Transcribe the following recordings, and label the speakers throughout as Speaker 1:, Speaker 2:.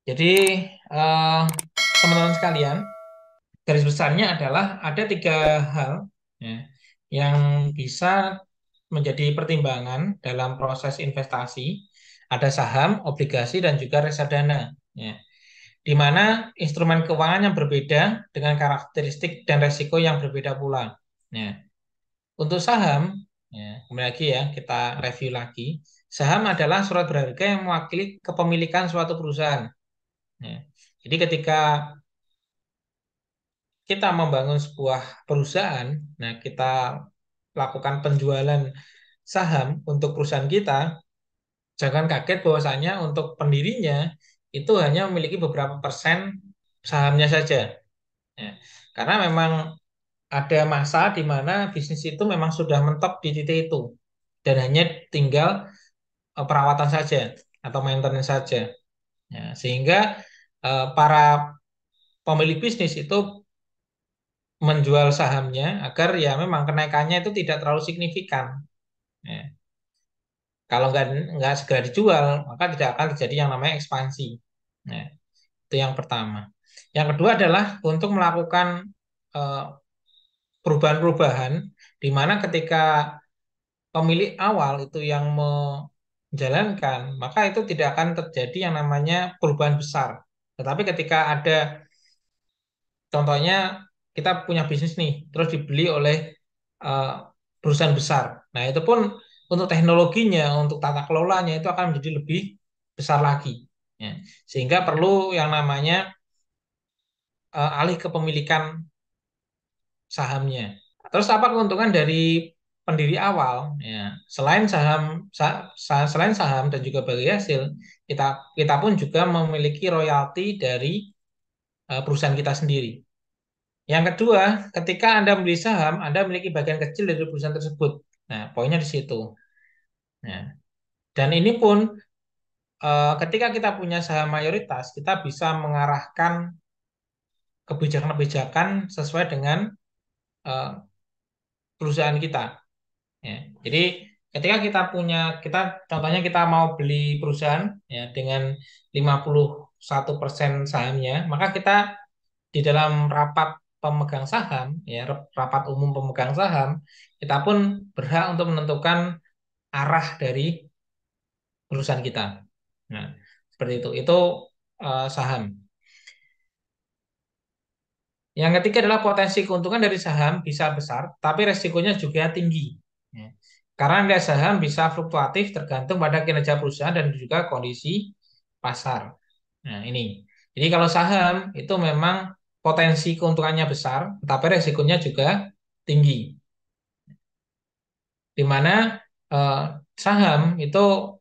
Speaker 1: Jadi eh, teman-teman sekalian, garis besarnya adalah ada tiga hal ya, yang bisa menjadi pertimbangan dalam proses investasi. Ada saham, obligasi, dan juga reksadana. Ya. Di mana instrumen keuangan yang berbeda dengan karakteristik dan resiko yang berbeda pula. Ya. Untuk saham, ya, kembali lagi ya, kita review lagi. Saham adalah surat berharga yang mewakili kepemilikan suatu perusahaan. Ya. Jadi ketika kita membangun sebuah perusahaan, nah kita lakukan penjualan saham untuk perusahaan kita, jangan kaget bahwasanya untuk pendirinya itu hanya memiliki beberapa persen sahamnya saja. Ya. Karena memang ada masa di mana bisnis itu memang sudah mentok di titik itu dan hanya tinggal perawatan saja atau maintenance saja. Ya. Sehingga para pemilik bisnis itu menjual sahamnya agar ya memang kenaikannya itu tidak terlalu signifikan. Ya. Kalau nggak segera dijual, maka tidak akan terjadi yang namanya ekspansi. Nah, itu yang pertama. Yang kedua adalah untuk melakukan eh, perubahan-perubahan di mana ketika pemilik awal itu yang menjalankan, maka itu tidak akan terjadi yang namanya perubahan besar. Tetapi ketika ada, contohnya kita punya bisnis nih, terus dibeli oleh eh, perusahaan besar. Nah, itu pun untuk teknologinya, untuk tata kelolanya itu akan menjadi lebih besar lagi. Ya. Sehingga perlu yang namanya alih kepemilikan sahamnya. Terus apa keuntungan dari pendiri awal? Ya, selain saham dan juga bagi hasil, kita kita pun juga memiliki royalti dari perusahaan kita sendiri. Yang kedua, ketika Anda membeli saham, Anda memiliki bagian kecil dari perusahaan tersebut. Nah, poinnya di situ. Nah, dan ini pun ketika kita punya saham mayoritas, kita bisa mengarahkan kebijakan-kebijakan sesuai dengan eh, perusahaan kita. Ya. Jadi ketika kita contohnya kita mau beli perusahaan ya dengan 51% sahamnya, maka kita di dalam rapat pemegang saham ya rapat umum pemegang saham, kita pun berhak untuk menentukan arah dari perusahaan kita. Nah, seperti itu. Itu saham. Yang ketiga adalah potensi keuntungan dari saham bisa besar, tapi resikonya juga tinggi. Ya. Karena nilai saham bisa fluktuatif tergantung pada kinerja perusahaan dan juga kondisi pasar. Nah, ini. Jadi kalau saham itu memang potensi keuntungannya besar, tapi resikonya juga tinggi. Di mana eh, saham itu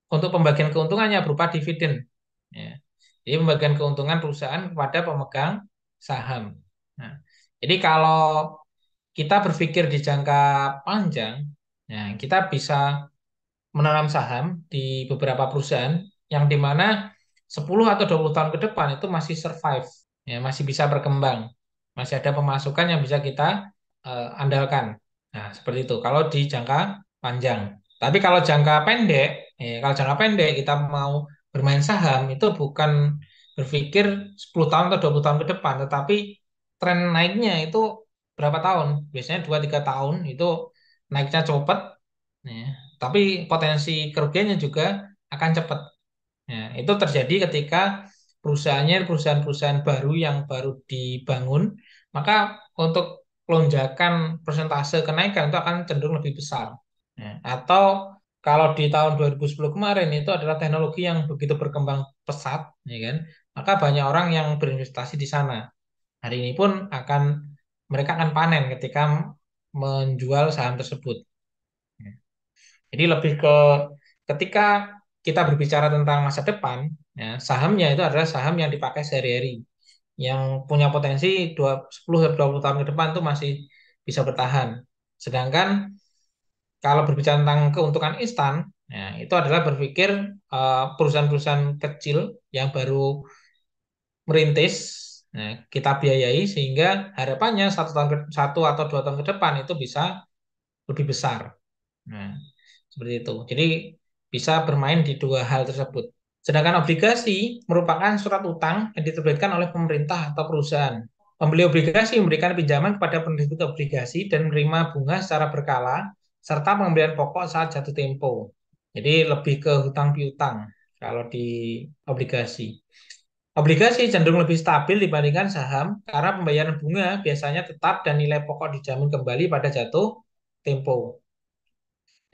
Speaker 1: untuk pembagian keuntungannya berupa dividen. Ya. Jadi pembagian keuntungan perusahaan kepada pemegang saham. Nah, jadi kalau kita berpikir di jangka panjang, ya, kita bisa menanam saham di beberapa perusahaan yang di mana 10 atau 20 tahun ke depan itu masih survive, ya, masih bisa berkembang, masih ada pemasukan yang bisa kita andalkan. Nah, seperti itu kalau di jangka panjang. Tapi kalau jangka pendek, kalau jangka pendek kita mau bermain saham itu bukan berpikir 10 tahun atau 20 tahun ke depan, tetapi tren naiknya itu berapa tahun? Biasanya 2-3 tahun itu naiknya cepat, ya. Tapi potensi kerugiannya juga akan cepat. Ya, itu terjadi ketika perusahaan-perusahaan baru yang baru dibangun, maka untuk lonjakan persentase kenaikan itu akan cenderung lebih besar. Ya, atau kalau di tahun 2010 kemarin itu adalah teknologi yang begitu berkembang pesat, ya kan? Maka banyak orang yang berinvestasi di sana. Hari ini pun mereka akan panen ketika menjual saham tersebut. Ya. Jadi lebih ke ketika kita berbicara tentang masa depan, ya, sahamnya itu adalah saham yang dipakai sehari-hari, yang punya potensi 10-20 tahun ke depan itu masih bisa bertahan. Sedangkan kalau berbicara tentang keuntungan instan, ya, itu adalah berpikir perusahaan-perusahaan kecil yang baru merintis, nah, kita biayai sehingga harapannya 1 atau 2 tahun ke depan itu bisa lebih besar. Nah, seperti itu. Jadi bisa bermain di dua hal tersebut. Sedangkan obligasi merupakan surat utang yang diterbitkan oleh pemerintah atau perusahaan. Pembeli obligasi memberikan pinjaman kepada penerbit obligasi dan menerima bunga secara berkala, serta pembelian pokok saat jatuh tempo. Jadi lebih ke hutang piutang kalau di obligasi. Obligasi cenderung lebih stabil dibandingkan saham karena pembayaran bunga biasanya tetap dan nilai pokok dijamin kembali pada jatuh tempo.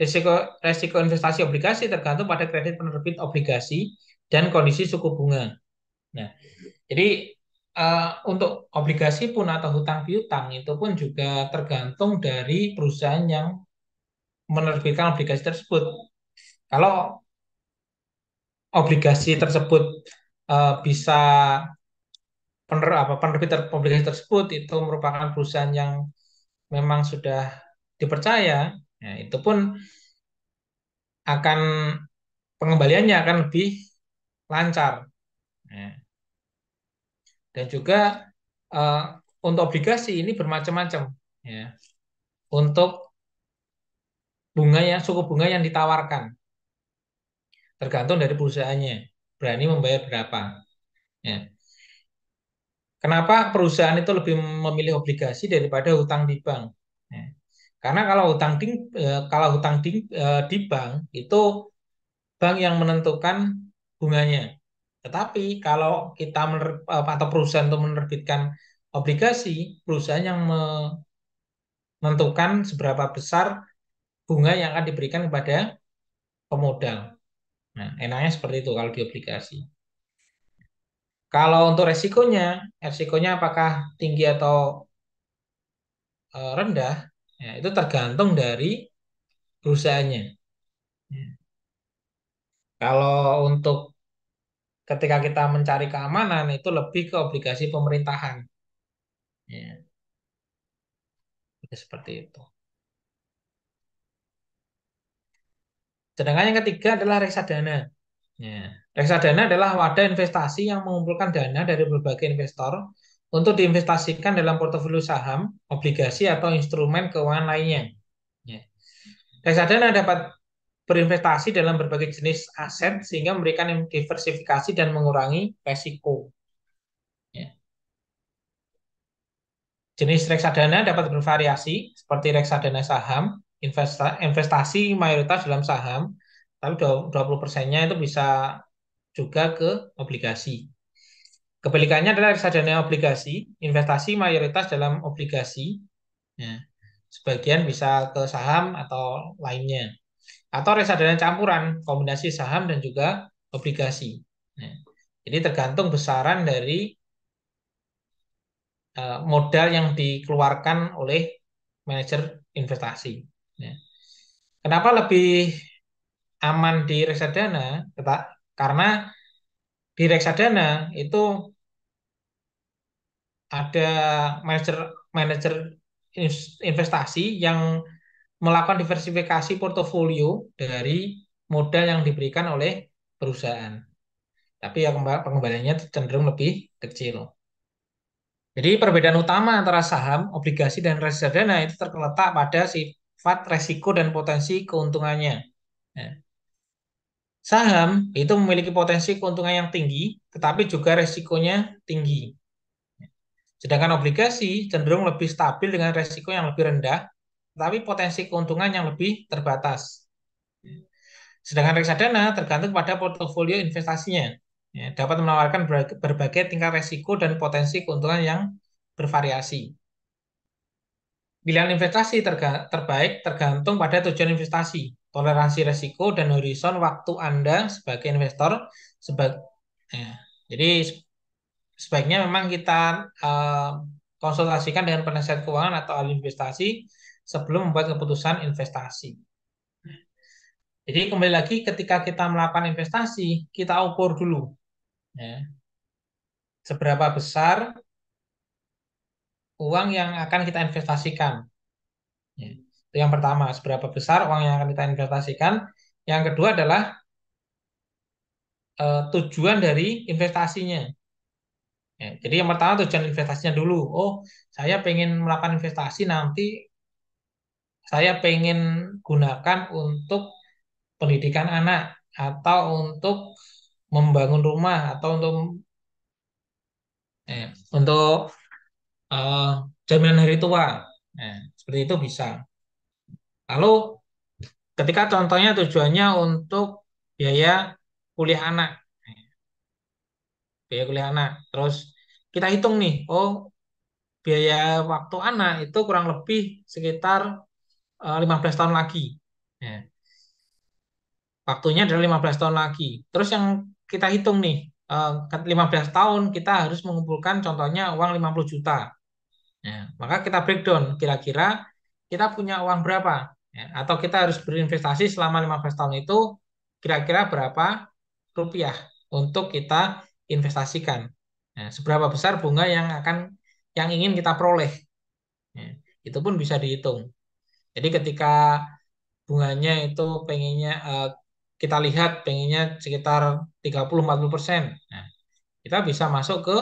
Speaker 1: Risiko, risiko investasi obligasi tergantung pada kredit penerbit obligasi dan kondisi suku bunga. Nah, jadi untuk obligasi pun atau hutang piutang itu pun juga tergantung dari perusahaan yang menerbitkan obligasi tersebut. Kalau obligasi tersebut bisa penerbit obligasi tersebut itu merupakan perusahaan yang memang sudah dipercaya, nah, itu pun akan pengembaliannya akan lebih lancar. Nah, dan juga eh, untuk obligasi ini bermacam-macam, ya. Untuk suku bunga yang ditawarkan tergantung dari perusahaannya berani membayar berapa. Ya. Kenapa perusahaan itu lebih memilih obligasi daripada hutang di bank? Ya. Karena kalau di bank itu bank yang menentukan bunganya. Tetapi kalau atau perusahaan untuk menerbitkan obligasi, perusahaan yang menentukan seberapa besar bunga yang akan diberikan kepada pemodal. Nah, enaknya seperti itu kalau di obligasi. Kalau untuk resikonya apakah tinggi atau rendah, ya, itu tergantung dari perusahaannya. Ya. Kalau untuk ketika kita mencari keamanan itu lebih ke obligasi pemerintahan. Ya, itu seperti itu. Sedangkan yang ketiga adalah reksadana. Ya. Reksadana adalah wadah investasi yang mengumpulkan dana dari berbagai investor untuk diinvestasikan dalam portofolio saham, obligasi, atau instrumen keuangan lainnya. Ya. Reksadana dapat berinvestasi dalam berbagai jenis aset sehingga memberikan diversifikasi dan mengurangi resiko. Ya. Jenis reksadana dapat bervariasi seperti reksadana saham, investasi mayoritas dalam saham, tapi 20%-nya itu bisa juga ke obligasi. Kebalikannya adalah reksadana obligasi, investasi mayoritas dalam obligasi, ya. Sebagian bisa ke saham atau lainnya. Atau reksadana campuran, kombinasi saham dan juga obligasi. Nah, jadi tergantung besaran dari modal yang dikeluarkan oleh manajer investasi. Ya. Kenapa lebih aman di reksadana? Karena di reksadana itu ada manajer manajer investasi yang melakukan diversifikasi portofolio dari modal yang diberikan oleh perusahaan. Tapi ya pengembaliannya cenderung lebih kecil. Jadi perbedaan utama antara saham, obligasi, dan reksadana itu terletak pada sifat resiko dan potensi keuntungannya. Nah, saham itu memiliki potensi keuntungan yang tinggi, tetapi juga resikonya tinggi. Sedangkan obligasi cenderung lebih stabil dengan resiko yang lebih rendah, tetapi potensi keuntungan yang lebih terbatas. Sedangkan reksadana tergantung pada portofolio investasinya. Ya, dapat menawarkan berbagai tingkat resiko dan potensi keuntungan yang bervariasi. Pilihan investasi terbaik tergantung pada tujuan investasi, toleransi resiko, dan horizon waktu Anda sebagai investor. Seba ya, jadi sebaiknya memang kita eh, konsultasikan dengan penasihat keuangan atau ahli investasi sebelum membuat keputusan investasi. Jadi kembali lagi ketika kita melakukan investasi, kita ukur dulu, ya, seberapa besar uang yang akan kita investasikan. Ya. Itu yang pertama, seberapa besar uang yang akan kita investasikan. Yang kedua adalah tujuan dari investasinya. Ya, jadi yang pertama tujuan investasinya dulu. Oh, saya pengen melakukan investasi nanti saya pengen gunakan untuk pendidikan anak atau untuk membangun rumah atau untuk eh, jaminan hari tua. Nah, seperti itu bisa. Lalu ketika contohnya tujuannya untuk biaya kuliah anak, biaya kuliah anak. Terus kita hitung nih, oh biaya waktu anak itu kurang lebih sekitar 15 tahun lagi. Ya, waktunya adalah 15 tahun lagi. Terus yang kita hitung nih, 15 tahun kita harus mengumpulkan contohnya uang 50 juta. Ya, maka kita breakdown kira-kira kita punya uang berapa. Ya, atau kita harus berinvestasi selama 15 tahun itu kira-kira berapa rupiah untuk kita investasikan. Nah, seberapa besar bunga yang ingin kita peroleh. Ya, itu pun bisa dihitung. Jadi ketika bunganya itu pengennya kita lihat pengennya sekitar 30-40%. Nah, kita bisa masuk ke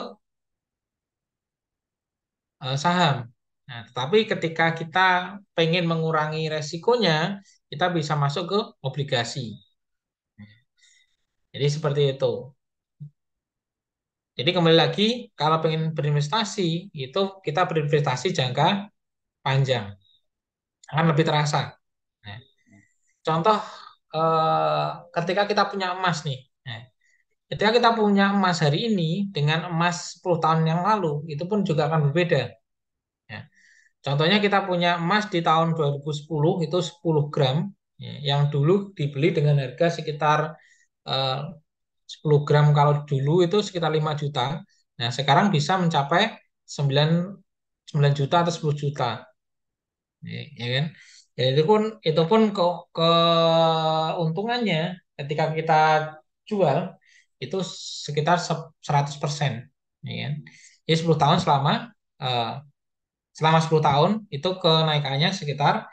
Speaker 1: saham. Nah, tetapi ketika kita pengen mengurangi resikonya, kita bisa masuk ke obligasi. Jadi seperti itu. Jadi kembali lagi, kalau pengen berinvestasi, itu kita berinvestasi jangka panjang. Akan lebih terasa. Nah, contoh ketika kita punya emas nih. Nah, ketika kita punya emas hari ini dengan emas 10 tahun yang lalu, itu pun juga akan berbeda. Ya. Contohnya kita punya emas di tahun 2010 itu 10 gram, ya, yang dulu dibeli dengan harga sekitar eh, 10 gram kalau dulu itu sekitar 5 juta. Nah, sekarang bisa mencapai 9 9 juta atau 10 juta. Ya kan? Ya, itu pun keuntungannya ketika kita jual itu sekitar 100%. Ya kan? Jadi 10 tahun eh, selama 10 tahun itu kenaikannya sekitar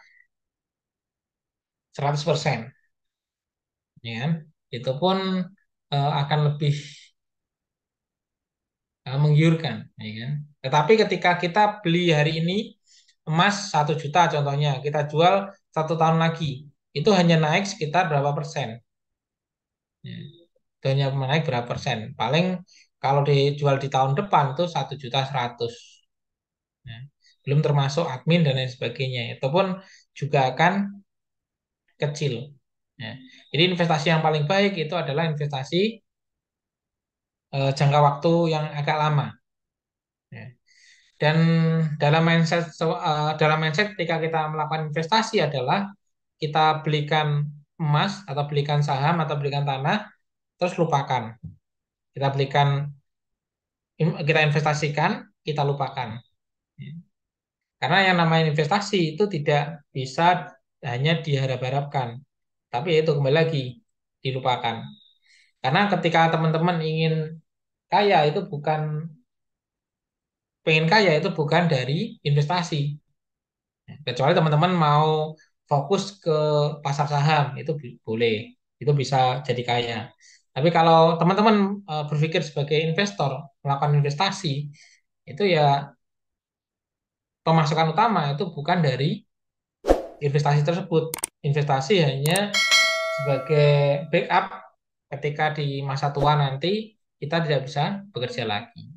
Speaker 1: 100%. Ya kan? Itu pun akan lebih menggiurkan, ya kan? Tetapi ketika kita beli hari ini emas 1 juta contohnya, kita jual 1 tahun lagi, itu hanya naik sekitar berapa persen? Ya, itu hanya naik berapa persen? Paling kalau dijual di tahun depan itu 1,1 juta. Ya, belum termasuk admin dan lain sebagainya. Itu pun juga akan kecil. Ya. Jadi investasi yang paling baik itu adalah investasi jangka waktu yang agak lama. Ya. Dan dalam mindset ketika kita melakukan investasi adalah kita belikan emas atau belikan saham atau belikan tanah terus lupakan. Kita belikan kita investasikan, kita lupakan. Karena yang namanya investasi itu tidak bisa hanya diharap-harapkan. Tapi itu kembali lagi dilupakan. Karena ketika teman-teman ingin kaya itu bukan pengen kaya itu bukan dari investasi. Kecuali teman-teman mau fokus ke pasar saham, itu boleh, itu bisa jadi kaya. Tapi kalau teman-teman berpikir sebagai investor, melakukan investasi, itu ya pemasukan utama itu bukan dari investasi tersebut. Investasi hanya sebagai backup ketika di masa tua nanti kita tidak bisa bekerja lagi.